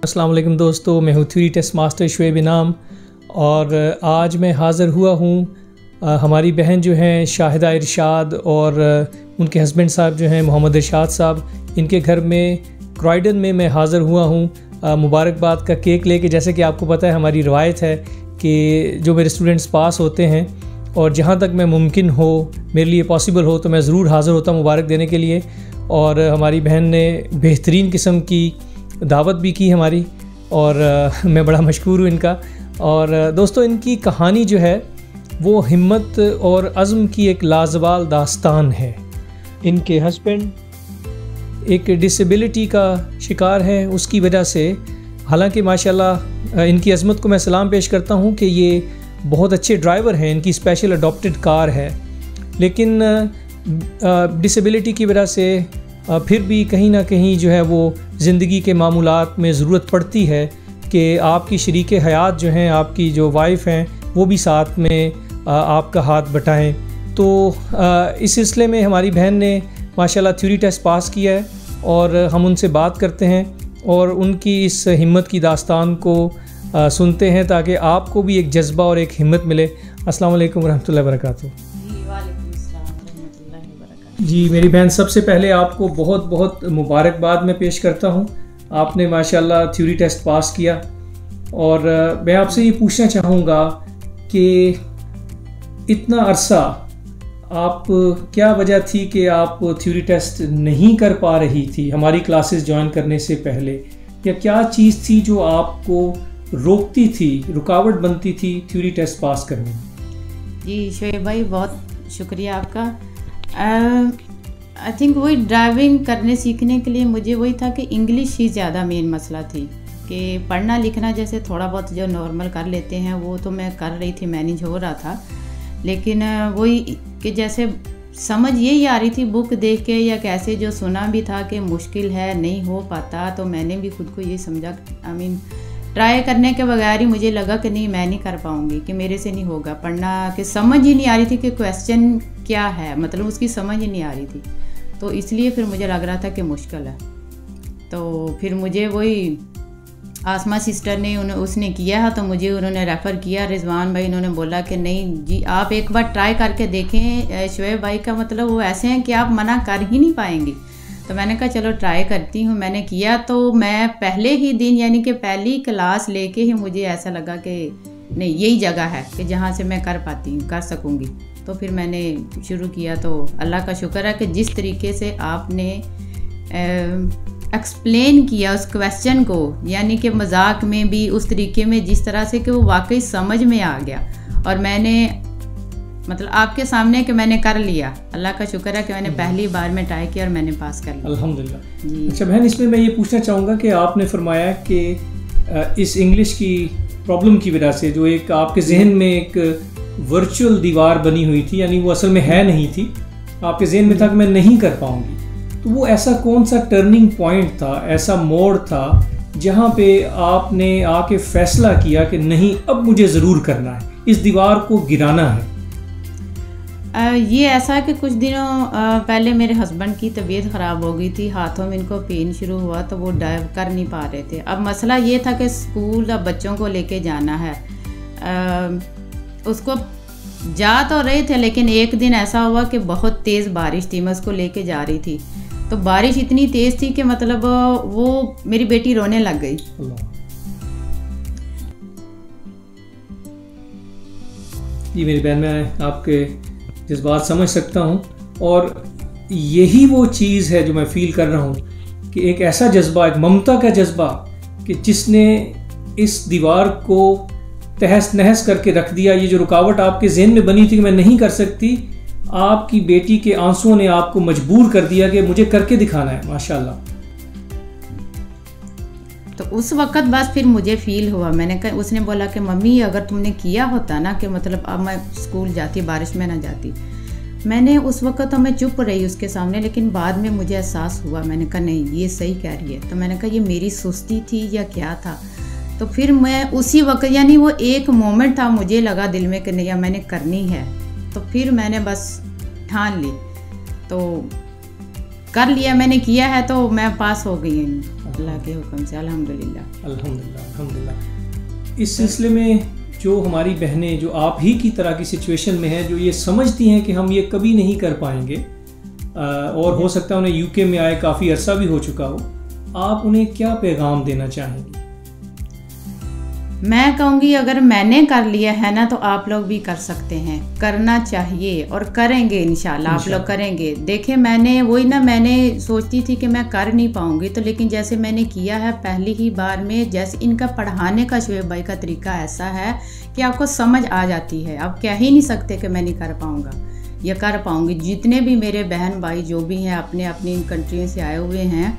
अस्सलाम वालेकुम दोस्तों, मैं हूँ थ्योरी टेस्ट मास्टर शुएब इनाम और आज मैं हाज़िर हुआ हूँ हमारी बहन जो हैं शाहिदा इरशाद और उनके हस्बैंड साहब जो हैं मोहम्मद इरशाद साहब, इनके घर में क्रॉयडन में मैं हाज़िर हुआ हूँ मुबारकबाद का केक लेके। जैसे कि आपको पता है हमारी रवायत है कि जो मेरे स्टूडेंट्स पास होते हैं और जहाँ तक मैं मुमकिन हो मेरे लिए पॉसिबल हो तो मैं ज़रूर हाज़िर होता मुबारक देने के लिए। और हमारी बहन ने बेहतरीन किस्म की दावत भी की हमारी और मैं बड़ा मशकूर हूँ इनका। और दोस्तों, इनकी कहानी जो है वो हिम्मत और अज़्म की एक लाजवाब दास्तान है। इनके हस्बैंड एक डिसेबिलिटी का शिकार है, उसकी वजह से हालांकि माशाल्लाह इनकी अज़मत को मैं सलाम पेश करता हूँ कि ये बहुत अच्छे ड्राइवर हैं, इनकी स्पेशल अडॉप्टेड कार है, लेकिन डिसेबिलिटी की वजह से फिर भी कहीं ना कहीं जो है वो ज़िंदगी के मामूलात में ज़रूरत पड़ती है कि आपकी शरीक हयात जो हैं, आपकी जो वाइफ हैं, वो भी साथ में आपका हाथ बटाएं। तो इस सिलसिले में हमारी बहन ने माशाल्लाह थ्योरी टेस्ट पास किया है और हम उनसे बात करते हैं और उनकी इस हिम्मत की दास्तान को सुनते हैं ताकि आपको भी एक जज्बा और एक हिम्मत मिले। अस्सलाम वालेकुम रहमतुल्लाहि व बरकातुहू। जी मेरी बहन, सबसे पहले आपको बहुत बहुत मुबारकबाद मैं पेश करता हूँ। आपने माशाल्लाह थ्योरी टेस्ट पास किया और मैं आपसे ये पूछना चाहूँगा कि इतना अरसा आप क्या वजह थी कि आप थ्योरी टेस्ट नहीं कर पा रही थी हमारी क्लासेस ज्वाइन करने से पहले, या क्या चीज़ थी जो आपको रोकती थी, रुकावट बनती थी थ्योरी टेस्ट पास करने में? जी शुएब भाई, बहुत शुक्रिया आपका। आई थिंक वही ड्राइविंग करने सीखने के लिए मुझे वही था कि इंग्लिश ही ज़्यादा मेन मसला थी कि पढ़ना लिखना जैसे थोड़ा बहुत जो नॉर्मल कर लेते हैं वो तो मैं कर रही थी, मैनेज हो रहा था, लेकिन वही कि जैसे समझ यही आ रही थी बुक देख के या कैसे जो सुना भी था कि मुश्किल है, नहीं हो पाता, तो मैंने भी खुद को ये समझा, ट्राई करने के बगैर ही मुझे लगा कि नहीं मैं नहीं कर पाऊँगी, कि मेरे से नहीं होगा पढ़ना, कि समझ ही नहीं आ रही थी कि क्वेश्चन क्या है, मतलब उसकी समझ ही नहीं आ रही थी, तो इसलिए फिर मुझे लग रहा था कि मुश्किल है। तो फिर मुझे वही आसमा सिस्टर ने उसने किया है तो मुझे उन्होंने रेफ़र किया, रिजवान भाई, उन्होंने बोला कि नहीं जी आप एक बार ट्राई करके देखें, शुएब भाई का मतलब वो ऐसे हैं कि आप मना कर ही नहीं पाएंगी। तो मैंने कहा चलो ट्राई करती हूँ। मैंने किया तो मैं पहले ही दिन यानी कि पहली क्लास लेके ही मुझे ऐसा लगा कि नहीं यही जगह है कि जहाँ से मैं कर पाती हूँ, कर सकूँगी। तो फिर मैंने शुरू किया तो अल्लाह का शुक्र है कि जिस तरीके से आपने एक्सप्लेन किया उस क्वेश्चन को, यानी कि मजाक में भी उस तरीके में जिस तरह से कि वो वाकई समझ में आ गया और मैंने मतलब आपके सामने कि मैंने कर लिया। अल्लाह का शुक्र है कि मैंने पहली बार में ट्राई किया और मैंने पास कर लिया, अल्हम्दुलिल्लाह जी। अच्छा बहन, इसमें मैं ये पूछना चाहूँगा कि आपने फरमाया कि इस इंग्लिश की प्रॉब्लम की वजह से जो एक आपके जहन में एक वर्चुअल दीवार बनी हुई थी, यानी वो असल में है नहीं थी, आपके जहन में था कि मैं नहीं कर पाऊँगी, तो वो ऐसा कौन सा टर्निंग पॉइंट था, ऐसा मोड़ था जहाँ पे आपने आके फैसला किया कि नहीं अब मुझे ज़रूर करना है, इस दीवार को गिराना है? ये ऐसा कि कुछ दिनों पहले मेरे हस्बैंड की तबीयत ख़राब हो गई थी, हाथों में इनको पेन शुरू हुआ तो वो ड्राइव कर नहीं पा रहे थे। अब मसला ये था कि स्कूल अब बच्चों को लेके जाना है, उसको जा तो रहे थे लेकिन एक दिन ऐसा हुआ कि बहुत तेज़ बारिश थी, मैं उसको लेके जा रही थी तो बारिश इतनी तेज़ थी कि मतलब वो मेरी बेटी रोने लग गई। जी मेरी बहन, मैं आपके जज्बात समझ सकता हूँ और यही वो चीज़ है जो मैं फील कर रहा हूँ कि एक ऐसा जज्बा, एक ममता का जज्बा कि जिसने इस दीवार को तहस नहस करके रख दिया। ये जो रुकावट आपके जहन में बनी थी कि मैं नहीं कर सकती, आपकी बेटी के आंसुओं ने आपको मजबूर कर दिया कि मुझे करके दिखाना है। माशाल्लाह। तो उस वक़्त बस फिर मुझे फ़ील हुआ, मैंने कहा, उसने बोला कि मम्मी अगर तुमने किया होता ना कि मतलब अब मैं स्कूल जाती, बारिश में ना जाती। मैंने उस वक़्त तो मैं चुप रही उसके सामने, लेकिन बाद में मुझे एहसास हुआ, मैंने कहा नहीं ये सही कह रही है। तो मैंने कहा ये मेरी सुस्ती थी या क्या था। तो फिर मैं उसी वक्त, यानी वो एक मोमेंट था, मुझे लगा दिल में कि नहीं मैंने करनी है, तो फिर मैंने बस ठान ली। तो कर लिया, मैंने किया है तो मैं पास हो गई हूँ अल्लाह के हुक्म से, अल्हम्दुलिल्लाह अल्हम्दुलिल्लाह अल्हम्दुलिल्लाह। इस सिलसिले में जो हमारी बहनें जो आप ही की तरह की सिचुएशन में हैं, जो ये समझती हैं कि हम ये कभी नहीं कर पाएंगे और हो सकता है उन्हें यूके में आए काफ़ी अरसा भी हो चुका हो, आप उन्हें क्या पैगाम देना चाहेंगी? मैं कहूँगी अगर मैंने कर लिया है ना तो आप लोग भी कर सकते हैं, करना चाहिए और करेंगे इंशाल्लाह आप लोग करेंगे। देखिए मैंने सोचती थी कि मैं कर नहीं पाऊँगी, तो लेकिन जैसे मैंने किया है पहली ही बार में, जैसे इनका पढ़ाने का शोएब भाई का तरीका ऐसा है कि आपको समझ आ जाती है, आप कह ही नहीं सकते कि मैं नहीं कर पाऊँगा या कर पाऊँगी। जितने भी मेरे बहन भाई जो भी हैं अपने अपनी कंट्रियों से आए हुए हैं,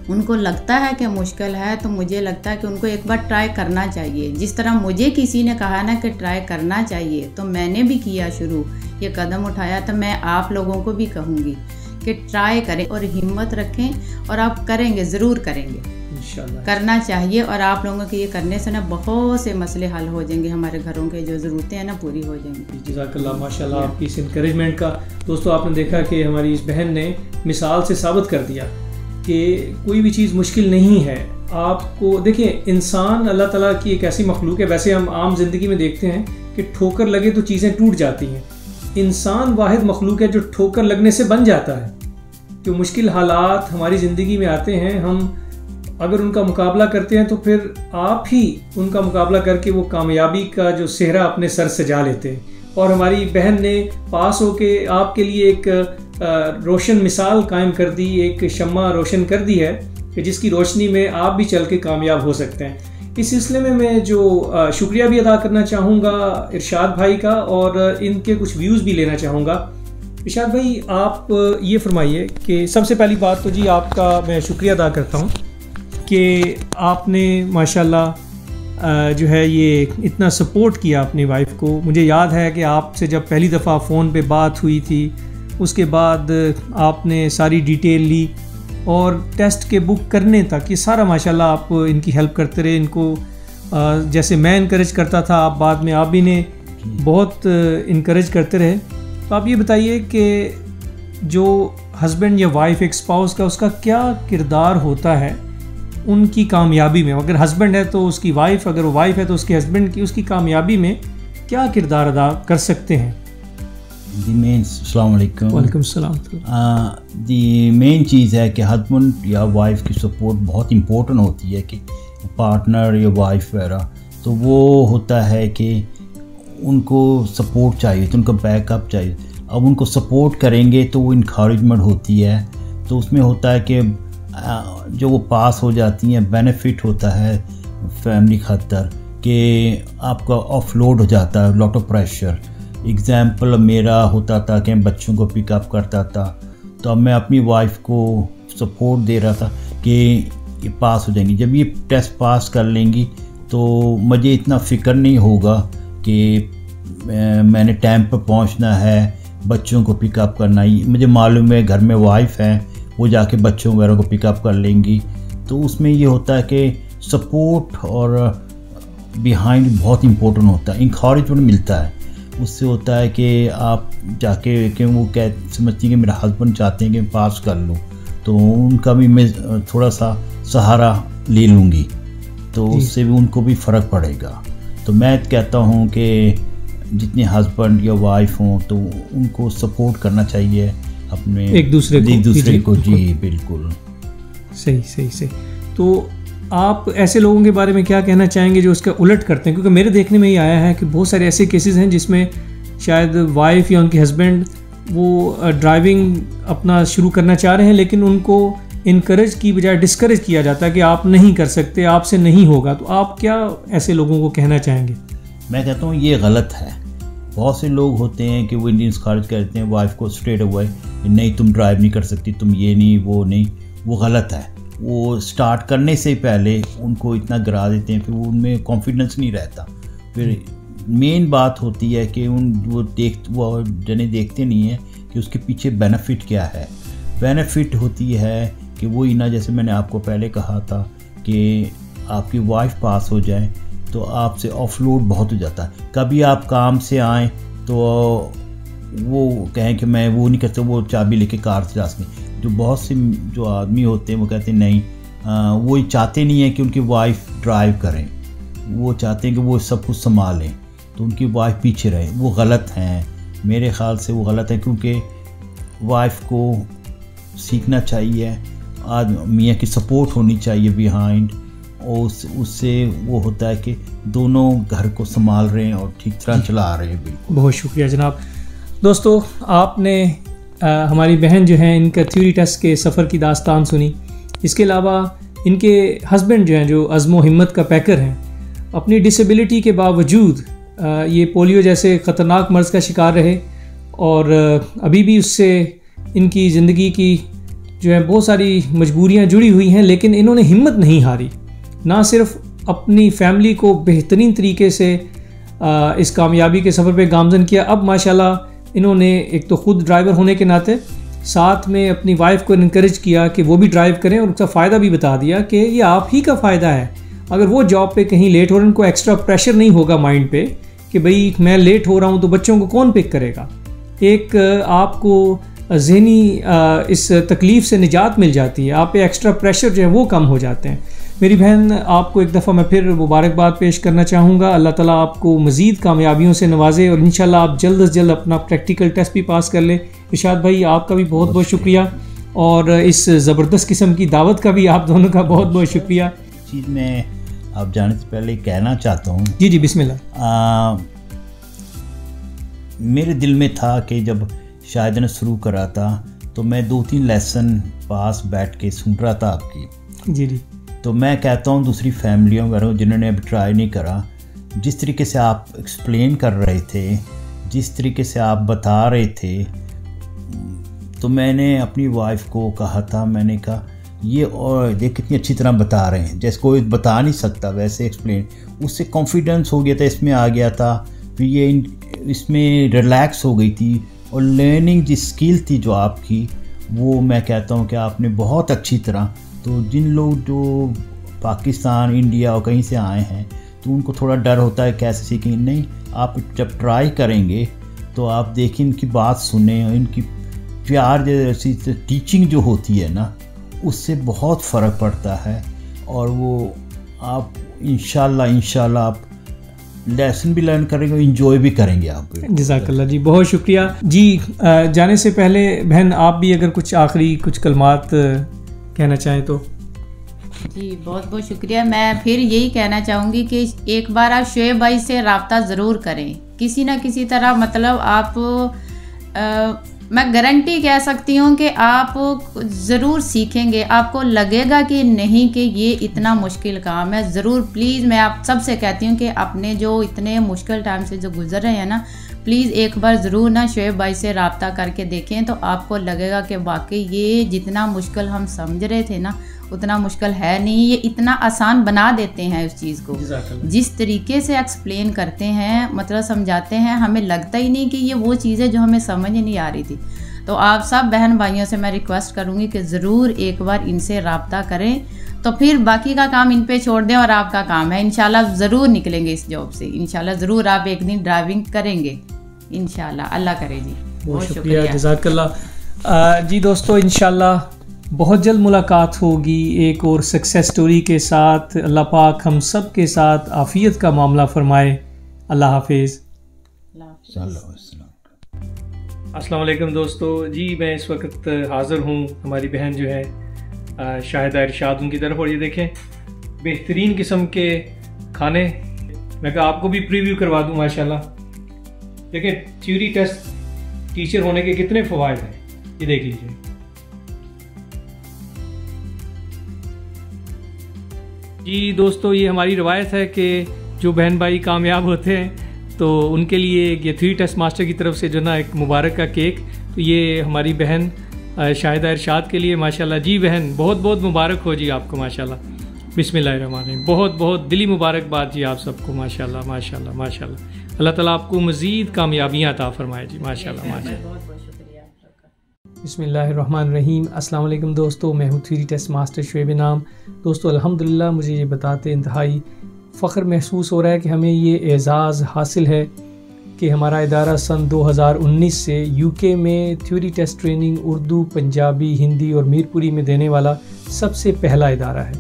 उनको लगता है कि मुश्किल है, तो मुझे लगता है कि उनको एक बार ट्राई करना चाहिए। जिस तरह मुझे किसी ने कहा ना कि ट्राई करना चाहिए, तो मैंने भी किया शुरू, ये कदम उठाया, तो मैं आप लोगों को भी कहूँगी कि ट्राई करें और हिम्मत रखें और आप करेंगे, ज़रूर करेंगे इंशाल्लाह। करना चाहिए और आप लोगों के ये करने से ना बहुत से मसले हल हो जाएंगे, हमारे घरों के जो ज़रूरतें हैं ना पूरी हो जाएंगी। जज़ाकल्लाह, माशाल्लाह आपकी इस इंकरेजमेंट का। दोस्तों आपने देखा कि हमारी इस बहन ने मिसाल से साबित कर दिया कि कोई भी चीज़ मुश्किल नहीं है। आपको देखिए, इंसान अल्लाह ताला की एक ऐसी मखलूक है, वैसे हम आम ज़िंदगी में देखते हैं कि ठोकर लगे तो चीज़ें टूट जाती हैं। इंसान वाहिद मखलूक है जो ठोकर लगने से बन जाता है। जो मुश्किल हालात हमारी ज़िंदगी में आते हैं, हम अगर उनका मुकाबला करते हैं तो फिर आप ही उनका मुकाबला करके वो कामयाबी का जो सेहरा अपने सर सजा लेते हैं। और हमारी बहन ने पास होके आपके लिए एक रोशन मिसाल कायम कर दी, एक शम्मा रोशन कर दी है कि जिसकी रोशनी में आप भी चल के कामयाब हो सकते हैं। इस सिलसिले में मैं जो शुक्रिया भी अदा करना चाहूँगा इरशाद भाई का, और इनके कुछ व्यूज़ भी लेना चाहूँगा। इरशाद भाई, आप ये फरमाइए कि सबसे पहली बात तो जी आपका मैं शुक्रिया अदा करता हूँ कि आपने माशाल्लाह जो है ये इतना सपोर्ट किया अपनी वाइफ को। मुझे याद है कि आपसे जब पहली दफ़ा फ़ोन पे बात हुई थी, उसके बाद आपने सारी डिटेल ली और टेस्ट के बुक करने तक ये सारा माशाल्लाह आप इनकी हेल्प करते रहे। इनको जैसे मैं इनकरेज करता था, आप बाद में आप भी ने बहुत इनकरेज करते रहे। तो आप ये बताइए कि जो हस्बैंड या वाइफ एक स्पाउस का, उसका क्या किरदार होता है उनकी कामयाबी में? अगर हस्बैंड है तो उसकी वाइफ, अगर वो वाइफ है तो उसके हस्बैंड की, उसकी कामयाबी में क्या किरदार अदा कर सकते हैं? दी मेन, अस्सलाम वालेकुम। वालेकुम सलाम। दी मेन चीज़ है कि हस्बैंड या वाइफ की सपोर्ट बहुत इम्पोर्टेंट होती है कि पार्टनर या वाइफ वगैरह, तो वो होता है कि उनको सपोर्ट चाहिए, तो उनको बैकअप चाहिए। अब उनको सपोर्ट करेंगे तो वो इनकरेजमेंट होती है, तो उसमें होता है कि जो वो पास हो जाती हैं, बेनिफिट होता है फैमिली खातर कि आपका ऑफलोड हो जाता है लॉट ऑफ प्रेशर। एग्ज़ाम्पल मेरा होता था कि मैं बच्चों को पिकअप करता था, तो अब मैं अपनी वाइफ को सपोर्ट दे रहा था कि ये पास हो जाएंगी। जब ये टेस्ट पास कर लेंगी तो मुझे इतना फ़िक्र नहीं होगा कि मैंने टाइम पर पहुंचना है, बच्चों को पिकअप करना ही। मुझे मालूम है घर में वाइफ है, वो जाके बच्चों वगैरह को पिकअप कर लेंगी। तो उसमें ये होता है कि सपोर्ट और बिहाइंड बहुत इम्पोर्टेंट होता है, इंकरेजमेंट मिलता है। उससे होता है कि आप जाके कि वो समझती हैं कि मेरा हस्बैंड चाहते हैं कि मैं पास कर लूँ, तो उनका भी मैं थोड़ा सा सहारा ले लूँगी, तो उससे भी उनको भी फ़र्क पड़ेगा। तो मैं कहता हूँ कि जितने हस्बैंड या वाइफ हों तो उनको सपोर्ट करना चाहिए अपने एक दूसरे को। जी बिल्कुल सही। तो आप ऐसे लोगों के बारे में क्या कहना चाहेंगे जो उसका उलट करते हैं? क्योंकि मेरे देखने में ये आया है कि बहुत सारे ऐसे केसेस हैं जिसमें शायद वाइफ या उनके हस्बैंड वो ड्राइविंग अपना शुरू करना चाह रहे हैं, लेकिन उनको इनकरेज की बजाय डिस्करेज किया जाता है कि आप नहीं कर सकते, आपसे नहीं होगा। तो आप क्या ऐसे लोगों को कहना चाहेंगे? मैं कहता हूँ ये गलत है। बहुत से लोग होते हैं कि वो इंडियंस खारिज करते हैं वाइफ को स्ट्रेट अवे, नहीं तुम ड्राइव नहीं कर सकती, तुम ये नहीं वो नहीं। वो गलत है। वो स्टार्ट करने से पहले उनको इतना गिरा देते हैं, फिर उनमें कॉन्फिडेंस नहीं रहता। फिर मेन बात होती है कि वो जने देखते नहीं है कि उसके पीछे बेनिफिट क्या है। बेनिफिट होती है कि वो ना, जैसे मैंने आपको पहले कहा था कि आपकी वाइफ पास हो जाए तो आपसे ऑफलोड बहुत हो जाता है। कभी आप काम से आएँ तो वो कहें कि मैं वो नहीं करता, वो चाबी लेके कार से जा सकें। जो बहुत से जो आदमी होते हैं वो कहते हैं नहीं, वो चाहते नहीं हैं कि उनकी वाइफ ड्राइव करें, वो चाहते हैं कि वो सब कुछ संभालें, तो उनकी वाइफ पीछे रहे। वो गलत हैं, मेरे ख़्याल से वो गलत है, क्योंकि वाइफ को सीखना चाहिए, आज मियाँ की सपोर्ट होनी चाहिए बिहाइंड, और उससे वो होता है कि दोनों घर को संभाल रहे हैं और ठीक तरह चला रहे हैं। बिल्कुल, बहुत शुक्रिया जनाब। दोस्तों, आपने हमारी बहन जो हैं इनका थ्योरी टेस्ट के सफ़र की दास्तान सुनी। इसके अलावा इनके हस्बैंड जो हैं, जो अज़्म हिम्मत का पैकर हैं, अपनी डिसेबिलिटी के बावजूद ये पोलियो जैसे ख़तरनाक मर्ज़ का शिकार रहे और अभी भी उससे इनकी ज़िंदगी की जो है बहुत सारी मजबूरियां जुड़ी हुई हैं, लेकिन इन्होंने हिम्मत नहीं हारी। ना सिर्फ अपनी फैमिली को बेहतरीन तरीके से इस कामयाबी के सफ़र पे गामज़न किया, अब माशाल्लाह इन्होंने एक तो ख़ुद ड्राइवर होने के नाते साथ में अपनी वाइफ को इनकरेज किया कि वो भी ड्राइव करें, और उसका फ़ायदा भी बता दिया कि ये आप ही का फ़ायदा है। अगर वो जॉब पे कहीं लेट हो रहे हैं, उनको एक्स्ट्रा प्रेशर नहीं होगा माइंड पे कि भाई मैं लेट हो रहा हूँ तो बच्चों को कौन पिक करेगा। एक आपको ज़हनी इस तकलीफ़ से निजात मिल जाती है, आप पे एक्स्ट्रा प्रेशर जो है वो कम हो जाते हैं। मेरी बहन, आपको एक दफ़ा मैं फिर मुबारकबाद पेश करना चाहूँगा। अल्लाह ताला आपको मज़ीद कामयाबियों से नवाजे और इंशाल्लाह आप जल्द अज़ जल्द अपना प्रैक्टिकल टेस्ट भी पास कर ले। इरशाद भाई, आपका भी बहुत बहुत शुक्रिया, और इस ज़बरदस्त किस्म की दावत का भी आप दोनों का बहुत बहुत शुक्रिया। चीज़ मैं आप जाने से पहले कहना चाहता हूँ। जी जी, बिस्मिल्लाह। मेरे दिल में था कि जब शायद ने शुरू करा था तो मैं 2-3 लेसन पास बैठ के सुन रहा था आपकी। जी जी। तो मैं कहता हूँ दूसरी फैमिलियों वगैरह जिन्होंने अभी ट्राई नहीं करा, जिस तरीके से आप एक्सप्लेन कर रहे थे, जिस तरीके से आप बता रहे थे, तो मैंने अपनी वाइफ को कहा था, मैंने कहा ये और देख कितनी अच्छी तरह बता रहे हैं, जैसे कोई बता नहीं सकता वैसे एक्सप्लेन। उससे कॉन्फिडेंस हो गया था, इसमें आ गया था, फिर ये इसमें रिलैक्स हो गई थी, और लर्निंग जो स्किल थी जो आपकी, वो मैं कहता हूँ कि आपने बहुत अच्छी तरह। तो जिन लोग जो पाकिस्तान, इंडिया और कहीं से आए हैं, तो उनको थोड़ा डर होता है कैसे सीखेंगे। नहीं, आप जब ट्राई करेंगे तो आप देखें, इनकी बात सुने, इनकी प्यार जैसी टीचिंग जो होती है ना, उससे बहुत फ़र्क पड़ता है, और वो आप इंशाल्लाह आप लेसन भी लर्न करेंगे, इंजॉय भी करेंगे आप। जज़ाकल्लाह जी, बहुत शुक्रिया जी। जाने से पहले बहन, आप भी अगर कुछ आखिरी कुछ कलमात कहना चाहें तो। जी, बहुत बहुत शुक्रिया। मैं फिर यही कहना चाहूँगी कि एक बार आप शुएब भाई से रब्ता ज़रूर करें, किसी ना किसी तरह। मतलब आप मैं गारंटी कह सकती हूँ कि आप ज़रूर सीखेंगे। आपको लगेगा कि नहीं कि ये इतना मुश्किल काम है। ज़रूर प्लीज़, मैं आप सबसे कहती हूँ कि अपने जो इतने मुश्किल टाइम से जो गुजर रहे हैं ना, प्लीज़ एक बार ज़रूर ना शुएब भाई से रब्ता करके देखें, तो आपको लगेगा कि वाकई ये जितना मुश्किल हम समझ रहे थे ना, उतना मुश्किल है नहीं। ये इतना आसान बना देते हैं उस चीज़ को, जिस तरीके से एक्सप्लेन करते हैं, मतलब समझाते हैं, हमें लगता ही नहीं कि ये वो चीज़ है जो हमें समझ ही नहीं आ रही थी। तो आप सब बहन भाइयों से मैं रिक्वेस्ट करूँगी कि ज़रूर एक बार इनसे रब्ता करें, तो फिर बाकी का काम इन पे छोड़ दें और आपका काम है। इंशाल्लाह ज़रूर निकलेंगे इस जॉब से, इंशाल्लाह ज़रूर आप एक दिन ड्राइविंग करेंगे, इंशाल्लाह। अल्लाह करे जी। बहुत शुक्रिया, जज़ाकल्लाह जी। दोस्तों, इंशाल्लाह बहुत जल्द मुलाकात होगी एक और सक्सेस स्टोरी के साथ। अल्लाह पाक हम सब के साथ आफ़ियत का मामला फरमाए। अल्लाह हाफिज़। अस्सलाम वालेकुम दोस्तों जी, मैं इस वक्त हाज़िर हूँ हमारी बहन जो है शाहिदा इरशाद, उनकी तरफ। और ये देखें, बेहतरीन किस्म के खाने। मैं कहा आपको भी प्रीव्यू करवा दूँ। माशाल्लाह देखें, थ्योरी टेस्ट टीचर होने के कितने फ़वाइद हैं, ये देख लीजिए। जी दोस्तों, ये हमारी रवायत है कि जो बहन भाई कामयाब होते हैं तो उनके लिए ये थ्योरी टेस्ट मास्टर की तरफ से जो ना एक मुबारक का केक, तो ये हमारी बहन शाहिदा इरशाद के लिए। माशाल्लाह जी बहन, बहुत बहुत मुबारक हो जी आपको, माशाल्लाह। बिस्मिल्लाहिर्रहमानिर्रहीम। बहुत बहुत दिली मुबारकबाद जी आप सबको, माशाल्लाह माशाल्लाह माशाल्लाह। अल्लाह ताला आपको मज़ीद कामयाबियाँ अता फरमाए जी, माशाल्लाह माशाल्लाह। बिस्मिल्लाहिर्रहमानिर्रहीम। अस्सलाम वालेकुम दोस्तों, मैं हूँ थ्योरी टेस्ट मास्टर शुएब इनाम। दोस्तों, अल्हम्दुलिल्लाह मुझे ये बताते इंतहाई फ़ख्र महसूस हो रहा है कि हमें ये एज़ाज़ हासिल है कि हमारा इदारा सन 2019 से यूके में theory test training Urdu, Punjabi, Hindi और मीरपुरी में देने वाला सबसे पहला इदारा है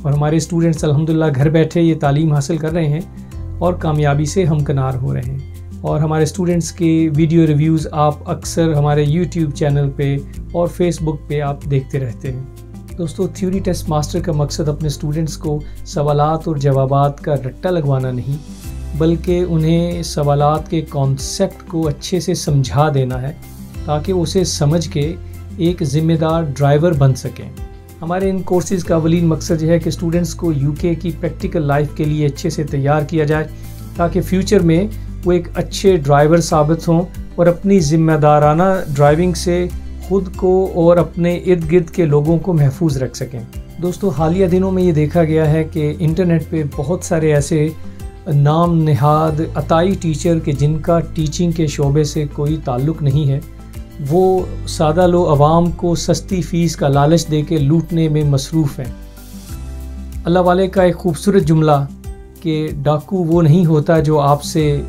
और हमारे स्टूडेंट्स अल्हम्दुलिल्लाह घर बैठे ये तालीम हासिल कर रहे हैं और कामयाबी से हमकनार हो रहे हैं। और हमारे स्टूडेंट्स के वीडियो रिव्यूज़ आप अक्सर हमारे यूट्यूब चैनल पे और फेसबुक पे आप देखते रहते हैं। दोस्तों, थ्योरी टेस्ट मास्टर का मकसद अपने स्टूडेंट्स को सवालात और जवाबात का रट्टा लगवाना नहीं, बल्कि उन्हें सवालात के कॉन्सेप्ट को अच्छे से समझा देना है ताकि उसे समझ के एक ज़िम्मेदार ड्राइवर बन सकें। हमारे इन कोर्सेज़ का अवलीन मकसद यह है कि स्टूडेंट्स को यूके की प्रैक्टिकल लाइफ के लिए अच्छे से तैयार किया जाए ताकि फ्यूचर में वो एक अच्छे ड्राइवर साबित हों और अपनी ज़िम्मेदाराना ड्राइविंग से खुद को और अपने इर्द गिर्द के लोगों को महफूज रख सकें। दोस्तों, हालिया दिनों में ये देखा गया है कि इंटरनेट पे बहुत सारे ऐसे नाम निहाद अताई टीचर के जिनका टीचिंग के शोबे से कोई ताल्लुक़ नहीं है, वो सादा लो अवाम को सस्ती फ़ीस का लालच दे के लूटने में मसरूफ़ हैं। अल्लाह वाले का एक खूबसूरत जुमला कि डाकू वो नहीं होता जो आपसे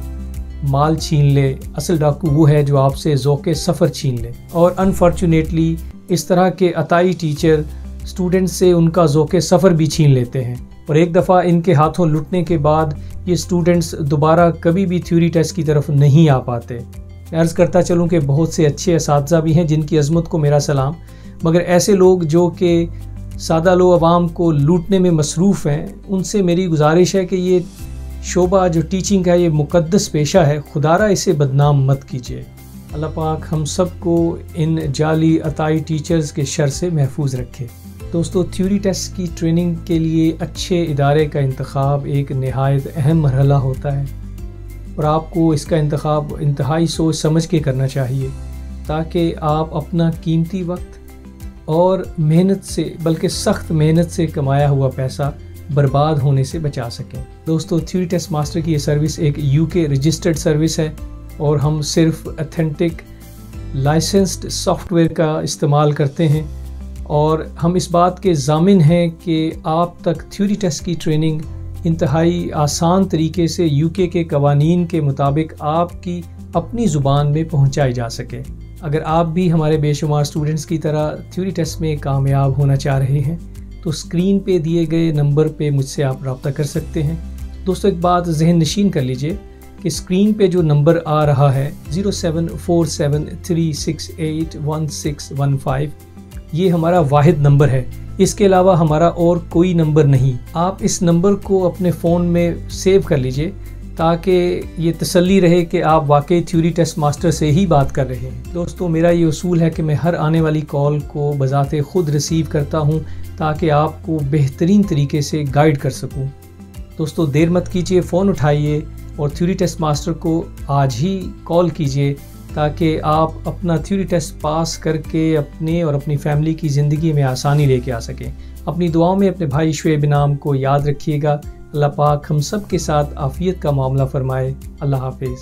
माल छीन ले, असल डाकू वो है जो आपसे ज़ौक़े सफ़र छीन ले। और अनफॉर्चुनेटली इस तरह के अताई टीचर स्टूडेंट्स से उनका ज़ौक़े सफ़र भी छीन लेते हैं और एक दफ़ा इनके हाथों लुटने के बाद ये स्टूडेंट्स दोबारा कभी भी थ्योरी टेस्ट की तरफ नहीं आ पाते। मैं अर्ज़ करता चलूँ कि बहुत से अच्छे असातिज़ा भी हैं जिनकी अज़मत को मेरा सलाम, मगर ऐसे लोग जो कि सादा लो अवाम को लूटने में मसरूफ़ हैं, उनसे मेरी गुजारिश है कि ये शोबा जो टीचिंग का ये मुक़द्दस पेशा है, खुदारा इसे बदनाम मत कीजिए। अल्लाह पाक हम सब को इन जाली अताई टीचर्स के शर से महफूज रखे। दोस्तों, थ्योरी टेस्ट की ट्रेनिंग के लिए अच्छे इदारे का इंतखाब एक नहायत अहम मरहला होता है और आपको इसका इंतखाब इंतहाई सोच समझ के करना चाहिए ताकि आप अपना कीमती वक्त और मेहनत से, बल्कि सख्त मेहनत से कमाया हुआ पैसा बर्बाद होने से बचा सकें। दोस्तों, थ्योरी टेस्ट मास्टर की ये सर्विस एक यूके रजिस्टर्ड सर्विस है और हम सिर्फ ऑथेंटिक लाइसेंस्ड सॉफ्टवेयर का इस्तेमाल करते हैं और हम इस बात के ज़ामिन हैं कि आप तक थ्योरी टेस्ट की ट्रेनिंग इंतहाई आसान तरीके से यूके के कवानीन के मुताबिक आपकी अपनी ज़ुबान में पहुंचाई जा सके। अगर आप भी हमारे बेशुमार स्टूडेंट्स की तरह थ्योरी टेस्ट में कामयाब होना चाह रहे हैं तो स्क्रीन पे दिए गए नंबर पे मुझसे आप रब्ता कर सकते हैं। दोस्तों, एक बात जहन नशीन कर लीजिए कि स्क्रीन पे जो नंबर आ रहा है 07473681615, ये हमारा वाहिद नंबर है। इसके अलावा हमारा और कोई नंबर नहीं। आप इस नंबर को अपने फ़ोन में सेव कर लीजिए ताकि ये तसल्ली रहे कि आप वाकई थ्योरी टेस्ट मास्टर से ही बात कर रहे हैं। दोस्तों, मेरा ये उसूल है कि मैं हर आने वाली कॉल को बज़ाते ख़ुद रिसीव करता हूँ ताकि आपको बेहतरीन तरीके से गाइड कर सकूँ। दोस्तों, देर मत कीजिए, फ़ोन उठाइए और थ्योरी टेस्ट मास्टर को आज ही कॉल कीजिए ताकि आप अपना थ्योरी टेस्ट पास करके अपने और अपनी फैमिली की ज़िंदगी में आसानी लेके आ सकें। अपनी दुआओं में अपने भाई शुएब इनाम को याद रखिएगा। अल्लाह पाक हम सब के साथ आफ़ियत का मामला फरमाए। अल्लाह हाफिज़।